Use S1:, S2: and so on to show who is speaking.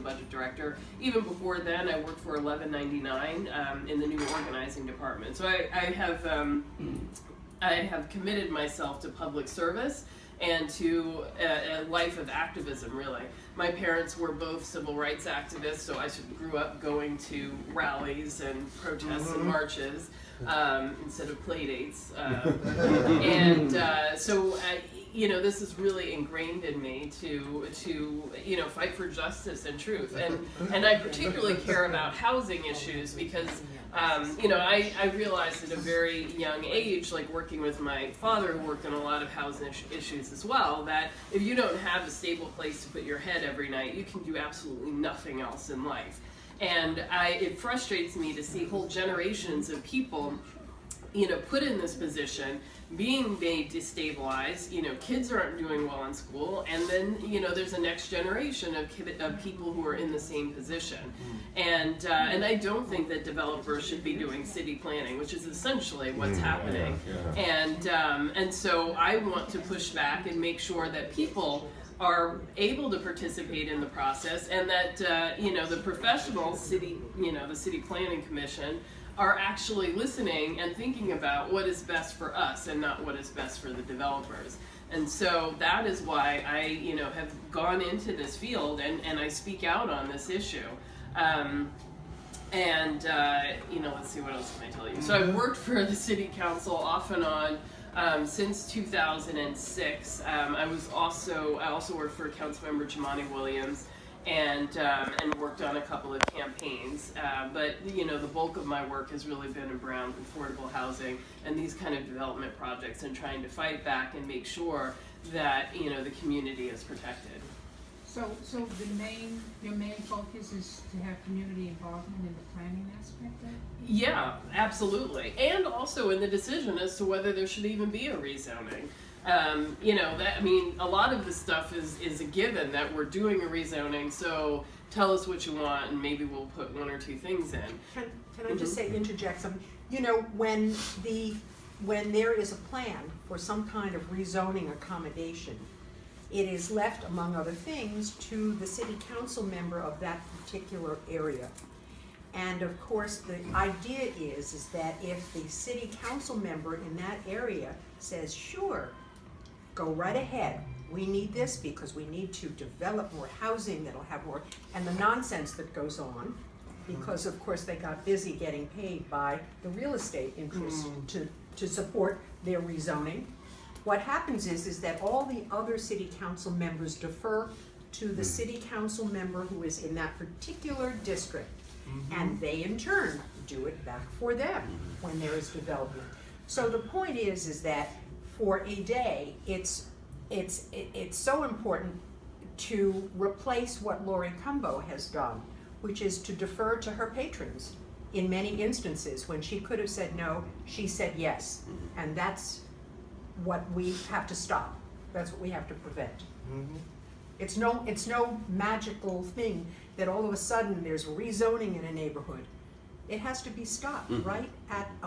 S1: budget director. Even before then, I worked for 1199 in the new organizing department. So I have committed myself to public service and to a life of activism, really. My parents were both civil rights activists, so I grew up going to rallies and protests and marches instead of play dates. This is really ingrained in me to fight for justice and truth. And I particularly care about housing issues because I realized at a very young age, like working with my father who worked on a lot of housing issues as well, that if you don't have a stable place to put your head every night, you can do absolutely nothing else in life. And it frustrates me to see whole generations of people put in this position, being made destabilized. Kids aren't doing well in school, and then there's a next generation of people who are in the same position. And I don't think that developers should be doing city planning, which is essentially what's happening. And so I want to push back and make sure that people are able to participate in the process, and that the professional city, the City Planning Commission, are actually listening and thinking about what is best for us and not what is best for the developers. And so that is why I have gone into this field and I speak out on this issue. Let's see, what else can I tell you? So I've worked for the City Council off and on since 2006. I also worked for Councilmember Jumaane Williams, and worked on a couple of campaigns. But the bulk of my work has really been around affordable housing and these kind of development projects, and trying to fight back and make sure that the community is protected.
S2: So your main focus is to have community involvement in the planning aspect of it?
S1: Yeah, absolutely, and also in the decision as to whether there should even be a rezoning. A lot of the stuff is a given that we're doing a rezoning, so tell us what you want and maybe we'll put one or two things in.
S3: Can I just interject something? When there is a plan for some kind of rezoning accommodation, it is left, among other things, to the city council member of that particular area. And of course, the idea is that if the city council member in that area says, sure, go right ahead, we need this because we need to develop more housing that'll have more, and the nonsense that goes on, because of course they got busy getting paid by the real estate interests to support their rezoning. What happens is that all the other city council members defer to the city council member who is in that particular district, and they in turn do it back for them when there is development. So the point is that for a day, it's so important to replace what Lori Cumbo has done, which is to defer to her patrons. In many instances, when she could have said no, she said yes, and that's what we have to stop. That's what we have to prevent. It's no magical thing that all of a sudden there's rezoning in a neighborhood. It has to be stopped right at